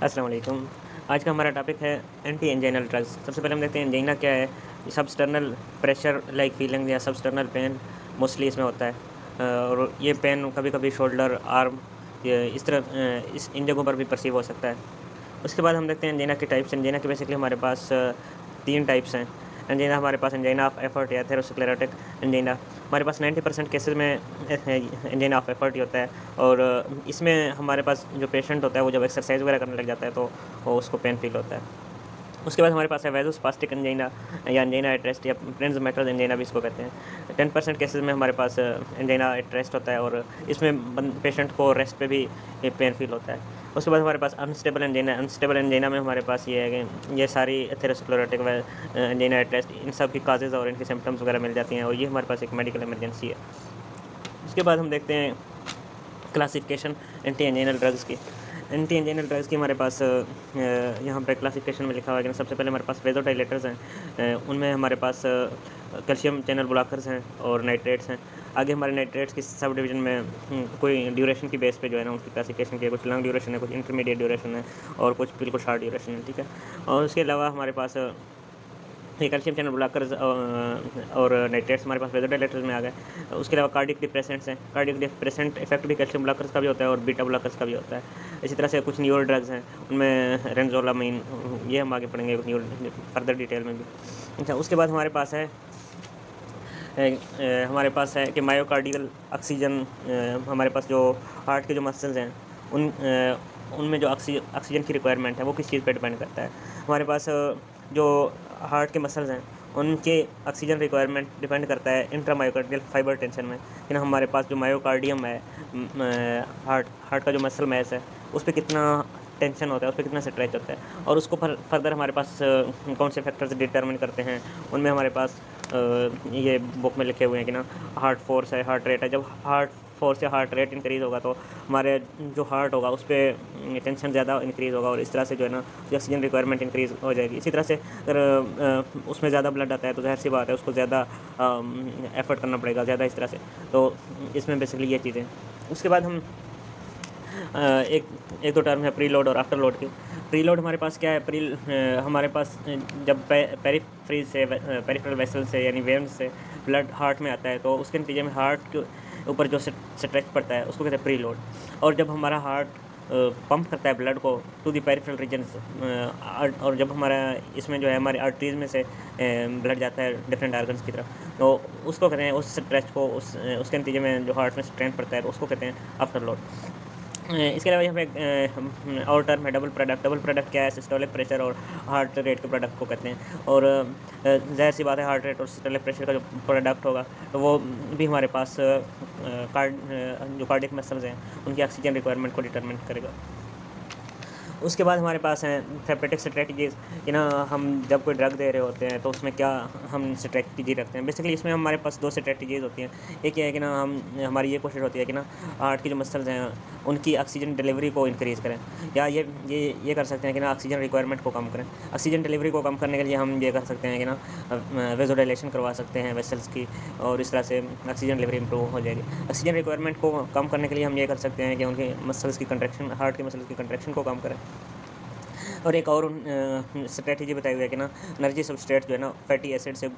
अस्सलाम वालेकुम। आज का हमारा टॉपिक है एंटी एंजाइनल ड्रग्स। सबसे पहले हम देखते हैं एंजाइना क्या है। सबस्टर्नल प्रेशर लाइक फीलिंग या सबस्टर्नल पेन मोस्टली इसमें होता है। और ये पेन कभी-कभी शोल्डर, आर्म ये इस तरह इस इन जगहों पर भी परसीव हो सकता है। उसके बाद हम देखते हैं एंजाइना के टाइप्स। एंजाइना के बेसिकली हमारे पास 3 टाइप्स हैं। एंजाइना हमारे पास एंजाइना ऑफ एफर्ट या एथेरोस्क्लेरोटिक एंजाइना। हमारे पास 90% केसेज़ में एंजाइना ऑफ एफर्ट ही होता है। और इसमें हमारे पास जो पेशेंट होता है वो जब एक्सरसाइज़ वगैरह करने लग जाता है तो वो उसको पेन फ़ील होता है। उसके बाद हमारे पास है वैज़ोस्पास्टिक एंजाइना या एंजाइना एट रेस्ट या प्रिंज़मेटल एंजाइना भी इसको कहते हैं। 10% केसेज़ में हमारे पास एंजाइना एट रेस्ट होता है और इसमें पेशेंट को रेस्ट पे भी पेन फ़ील होता है। उसके बाद हमारे पास अनस्टेबल एंजाइना में हमारे पास ये है कि ये सारी एथेरोस्क्लेरोटिक व एंजाइना एट रेस्ट इन सब की काजेज़ और इनकी सिम्पटम्स वगैरह मिल जाती हैं और ये हमारे पास एक मेडिकल इमरजेंसी है। उसके बाद हम देखते हैं क्लासिफ़िकेशन एंटी एंजाइनल ड्रग्स की। एंटी एंजाइनल ड्रग्स की हमारे पास यहाँ पे क्लासिफ़िकेशन में लिखा हुआ है कि सबसे पहले हमारे पास वेज़ोडाइलेटर्स हैं। उनमें हमारे पास कैल्शियम चैनल ब्लॉकर्स हैं और नाइट्रेट्स हैं। आगे हमारे नाइट्रेट्स की सब डिवीज़न में कोई ड्यूरेशन की बेस पे जो है ना उनकी क्लासिफ़िकेशन की है। कुछ लॉन्ग ड्यूरेशन है, कुछ इंटरमीडिएट ड्यूरेशन है और कुछ बिल्कुल शॉर्ट ड्यूरेशन है, ठीक है। और उसके अलावा हमारे पास ये कैल्शियम चैनल ब्लॉकर्स और नाइट्रेट्स हमारे पास वेज़ोडाइलेटर्स में आ गए। उसके अलावा कार्डियक डिप्रेसेंट्स हैं। कार्डियक डिप्रेसेंट इफेक्ट भी कैल्शियम ब्लॉकर्स का भी होता है और बीटा ब्लॉकर्स का भी होता है। इसी तरह से कुछ न्यूरो ड्रग्स हैं, उनमें रेंजोलामाइन, ये हम आगे पढ़ेंगे फर्दर डिटेल में भी। अच्छा, उसके बाद हमारे पास है कि मायोकार्डियल ऑक्सीजन। हमारे पास जो हार्ट के जो मसल्स हैं उनमें जो ऑक्सीजन की रिक्वायरमेंट है वो किस चीज़ पे डिपेंड करता है। हमारे पास जो हार्ट के मसल्स हैं उनके ऑक्सीजन रिक्वायरमेंट डिपेंड करता है इंट्रामायोकार्डियल फाइबर टेंशन में कि ना हमारे पास जो मायोकार्डियम है, हार्ट का जो मसल मैस है उस पे कितना टेंशन होता है, उस पे कितना स्ट्रेच होता है और उसको फर्दर हमारे पास कौन से फैक्टर्स डिटरमिन करते हैं। उनमें हमारे पास ये बुक में लिखे हुए हैं कि ना हार्ट फोर्स है, हार्ट रेट है। जब हार्ट फोर्स या हार्ट रेट इंक्रीज़ होगा तो हमारे जो हार्ट होगा उस पर टेंशन ज़्यादा इंक्रीज़ होगा और इस तरह से जो है ना ऑक्सीजन रिक्वायरमेंट इंक्रीज़ हो जाएगी। इसी तरह से अगर उसमें ज़्यादा ब्लड आता है तो ज़ाहिर सी बात है उसको ज़्यादा एफर्ट करना पड़ेगा, ज़्यादा इस तरह से। तो इसमें बेसिकली ये चीज़ें। उसके बाद हम एक दो टर्म है प्री लोड और आफ्टर लोड की। प्री लोड हमारे पास क्या है, हमारे पास जब पेरिफेरल वेसल से यानी वेन्स से ब्लड हार्ट में आता है तो उसके नतीजे में हार्ट के ऊपर जो स्ट्रेच पड़ता है उसको कहते हैं प्री लोड। और जब हमारा हार्ट पंप करता है ब्लड को टू दी पेरिफेरल रीजन्स और जब हमारा इसमें जो है हमारे आर्टरीज में से ब्लड जाता है डिफरेंट आर्गन्स की तरफ तो उसको कहते हैं, उस स्ट्रेच को उसके नतीजे में जो हार्ट में स्ट्रेंथ पड़ता है उसको कहते हैं आफ्टर लोड। इसके अलावा यहाँ पे और टर्म है डबल प्रोडक्ट। डबल प्रोडक्ट क्या है, सिस्टोलिक प्रेशर और हार्ट रेट के प्रोडक्ट को कहते हैं। और ज़ाहिर सी बात है हार्ट रेट और सिस्टोलिक प्रेशर का जो प्रोडक्ट होगा तो वो भी हमारे पास जो कार्डियक मसल्स हैं उनकी ऑक्सीजन रिक्वायरमेंट को डिटरमिन करेगा। उसके बाद हमारे पास हैं थेरेपेटिक स्ट्रेटजीज़ कि ना हम जब कोई ड्रग दे रहे होते हैं तो उसमें क्या हम स्ट्रेटजी रखते हैं। बेसिकली इसमें हमारे पास 2 स्ट्रेटजीज़ होती हैं। एक ये है कि ना हमारी ये कोशिश होती है कि ना हार्ट की जो मसल्स हैं उनकी ऑक्सीजन डिलीवरी को इंक्रीज़ करें या ये कर सकते हैं कि ना ऑक्सीजन रिक्वायरमेंट को कम करें। ऑक्सीजन डिलीवरी को कम करने के लिए हम ये कर सकते हैं कि ना वेज़ोडाइलेशन करवा सकते हैं वेसल्स की और इस तरह से ऑक्सीजन डिलीवरी इंप्रूव हो जाएगी। ऑक्सीजन रिक्वायरमेंट को कम करने के लिए हम ये कर सकते हैं कि उनके मसल्स की कंट्रैक्शन, हार्ट के मसल्स की कंट्रैक्शन को कम करें। और एक और स्ट्रेटजी बताई हुई है कि ना एनर्जी सबस्ट्रेट जो है ना फैटी एसिड से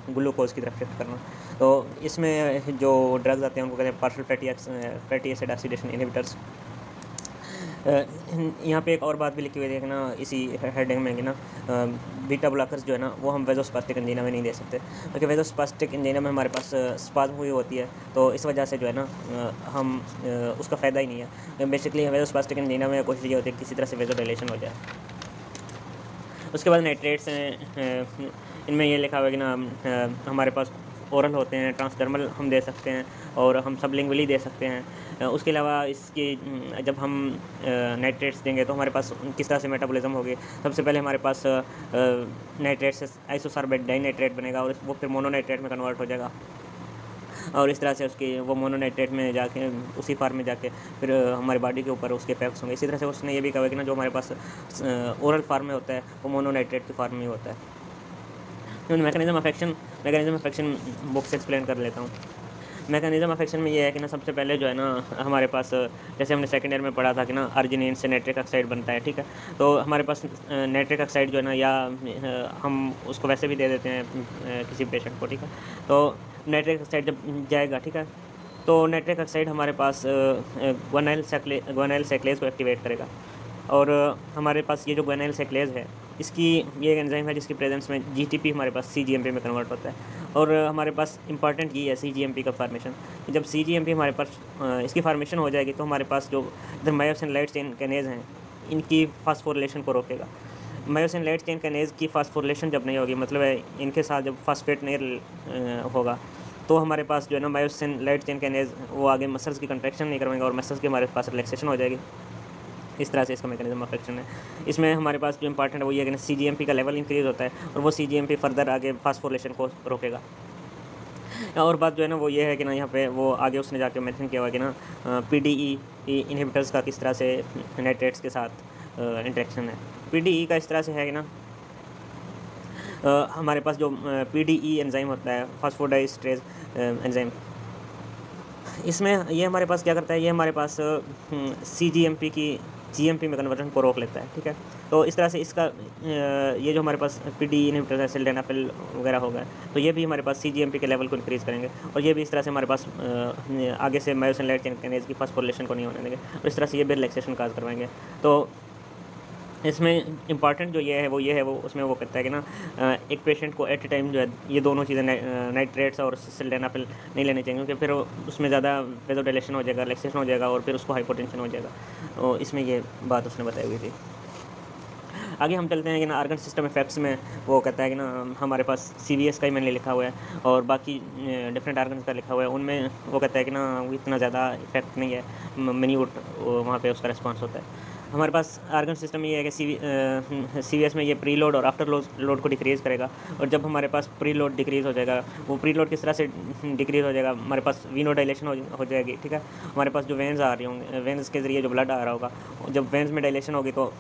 ग्लूकोज की तरफ शिफ्ट करना। तो इसमें जो ड्रग्स आते हैं उनको कहते हैं partial fatty acid oxidation inhibitors. यहाँ पे एक और बात भी लिखी हुई है कि ना इसी हेडिंग में कि ना बीटा ब्लॉकर्स जो है ना वो हम वेज़ोस्पास्टिक एंजाइना में नहीं दे सकते क्योंकि वेज़ोस्पास्टिक एंजाइना में हमारे पास स्पाज़्म हुई होती है तो इस वजह से जो है ना हम उसका फ़ायदा ही नहीं है। बेसिकली वेज़ोस्पास्टिक एंजाइना में कोशिश ये होती है कि किसी तरह से वेज़ोडाइलेशन हो जाए। उसके बाद नाइट्रेट्स हैं, इनमें ये लिखा हुआ है कि ना हमारे पास ओरल होते हैं, ट्रांसडर्मल हम दे सकते हैं और हम सबलिंगुअली दे सकते हैं। उसके अलावा इसकी जब हम नाइट्रेट्स देंगे तो हमारे पास किस तरह से मेटाबॉलिज्म होगी। सबसे पहले हमारे पास नाइट्रेट से आइसोसॉर्बेट डाइनाइट्रेट बनेगा और वो फिर मोनोनाइट्रेट में कन्वर्ट हो जाएगा और इस तरह से उसकी वो मोनोनाइट्रेट में जाके उसी फार्म में जाके फिर हमारी बॉडी के ऊपर उसके इफेक्ट्स होंगे। इसी तरह से उसने ये भी कहा कि ना जो हमारे पास ओरल फार्म में होता है वो मोनोनाइट्रेट की फार्म में होता है। मैकेनिज्म ऑफ एक्शन बुक से एक्सप्लेन कर लेता हूँ। मैकेनिज़्म ऑफ एक्शन में ये है कि ना सबसे पहले जो है ना हमारे पास जैसे हमने सेकंड ईयर में पढ़ा था कि ना अर्जिनिन से नाइट्रिक ऑक्साइड बनता है, ठीक है। तो हमारे पास नाइट्रिक ऑक्साइड जो है ना या हम उसको वैसे भी दे देते हैं किसी पेशेंट को, ठीक है। तो नाइट्रिक ऑक्साइड जब जाएगा, ठीक है, तो नाइट्रिक ऑक्साइड हमारे पास ग्वानाइल साइक्लेज को एक्टिवेट करेगा। और हमारे पास ये जो ग्वानाइल साइक्लेज है, इसकी ये एक एंजाइम है जिसकी प्रेजेंस में जीटीपी हमारे पास सीजीएमपी में कन्वर्ट होता है। और हमारे पास इंपॉर्टेंट ये है सीजीएमपी का फार्मेशन। जब सीजीएमपी हमारे पास इसकी फार्मेशन हो जाएगी तो हमारे पास जो इधर मायोसिन लाइट चेन कैनेज हैं, इनकी फास्फोरिलेशन को रोकेगा। मायोसिन लाइट चेन कैनेज की फास्फोरिलेशन जब नहीं होगी, मतलब है इनके साथ जब फास्फेट नहीं होगा, तो हमारे पास जो है ना मायोसिन लाइट चेन कैनेज वो आगे मसल्स की कंट्रैक्शन नहीं करवाएंगे और मसल्स की हमारे पास रिलैक्सेशन हो जाएगी। इस तरह से इसका मैकेनिज्म ऑफ एक्शन है। इसमें हमारे पास जो इंपॉर्टेंट है वो ये है कि सीजीएमपी का लेवल इंक्रीज़ होता है और वो सीजीएमपी फर्दर आगे फास्फोरिलेशन को रोकेगा। और बात जो है ना वो ये है कि ना यहाँ पे वो आगे उसने जाके मेंशन किया हुआ है कि ना पीडीई इनहिबिटर्स का किस तरह से नाइट्रेट्स के साथ इंटरेक्शन है। पीडीई का इस तरह से है कि ना हमारे पास जो पीडीई एंजाइम होता है, फास्फोडाइस्ट्रेज एंजाइम, इसमें ये हमारे पास क्या करता है, ये हमारे पास सीजीएमपी की जीएमपी में कन्वर्जन को रोक लेता है, ठीक है। तो इस तरह से इसका ये जो हमारे पास पीडी इनहिबिटर है, सिल्डेनाफिल वगैरह हो गए, तो ये भी हमारे पास सीजीएमपी के लेवल को इंक्रीज़ करेंगे और ये भी इस तरह से हमारे पास आगे से मायोसिन लाइट चेन कैनेज की फास्फोरिलेशन को नहीं होने देंगे और इस तरह से ये भी रिलैक्सेशन काज करवाएंगे। तो इसमें इंपॉर्टेंट जो ये है वो उसमें वो कहता है कि ना एक पेशेंट को एट ए टाइम जो है ये दोनों चीज़ें नाइट्रेट्स और सिल्डेनाफिल नहीं लेने चाहिए, क्योंकि फिर उसमें ज़्यादा वेज़ोडाइलेशन हो जाएगा, रिलैक्सेशन हो जाएगा और फिर उसको हाइपोटेंशन हो जाएगा। तो इसमें ये बात उसने बताई हुई थी। आगे हम चलते हैं कि ना आर्गन सिस्टम इफेक्ट्स में वो कहता है कि ना हमारे पास सीवीएस का ही मैंने लिखा हुआ है और बाकी डिफरेंट आर्गन का लिखा हुआ है, उनमें वो कहता है कि ना वो इतना ज़्यादा इफेक्ट नहीं है, मिन्यूट वहाँ पे उसका रिस्पांस होता है। हमारे पास आर्गन सिस्टम ये है कि सीवीएस में ये प्री लोड और आफ्टर लोड को डिक्रीज़ करेगा। और जब हमारे पास प्री लोड डिक्रीज़ हो जाएगा, वो प्री लोड किस तरह से डिक्रीज़ हो जाएगा, हमारे पास वीनो डायलेशन हो जाएगी, ठीक है। हमारे पास जो वेन्स आ रही होंगे, वेन्स के ज़रिए जो ब्लड आ रहा होगा, जब वेन्स में डायलेशन होगी तो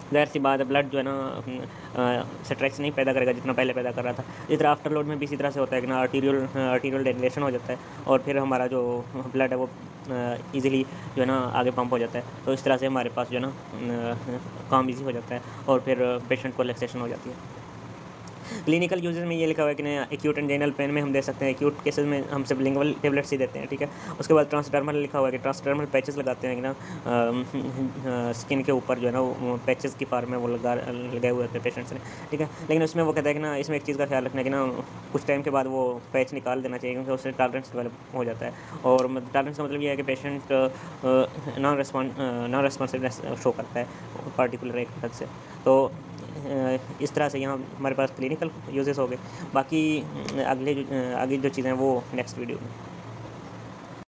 ज़ाहिर सी बात है ब्लड जो है ना स्ट्रेक्स नहीं पैदा करेगा जितना पहले पैदा कर रहा था। इस तरह आफ्टर लोड में भी इसी तरह से होता है कि ना आर्टीरियल डायलेशन हो जाता है और फिर हमारा जो ब्लड है वो ईज़िली जो है ना आगे पंप हो जाता है। तो इस तरह से हमारे पास जो है ना काम ईजी हो जाता है और फिर पेशेंट को रिलैक्सेशन हो जाती है। क्लिनिकल यूजेस में ये लिखा हुआ है कि ना एक्यूट एंजाइनल पेन में हम दे सकते हैं, एक्यूट केसेस में हम सबलिंगुअल टेबलेट्स ही देते हैं, ठीक है। उसके बाद ट्रांसडर्मल लिखा हुआ है कि ट्रांसडर्मल पैचेस लगाते हैं कि ना स्किन के ऊपर जो है ना वो पैचेस की फॉर्म में वो लगाए हुए थे पेशेंट्स ने, ठीक है। लेकिन उसमें वो कहता है कि ना इसमें एक चीज़ का ख्याल रखना है कि ना कुछ टाइम के बाद वो पैच निकाल देना चाहिए, क्योंकि उससे टॉलरेंस डेवलप हो जाता है। और टॉलरेंस का मतलब ये है कि पेशेंट नॉन रेस्पॉन्सिवनेस शो करता है पार्टिकुलर एक हद से। तो इस तरह से यहाँ हमारे पास क्लिनिकल यूजेस हो गए। बाकी आगे जो चीज़ें हैं वो नेक्स्ट वीडियो में।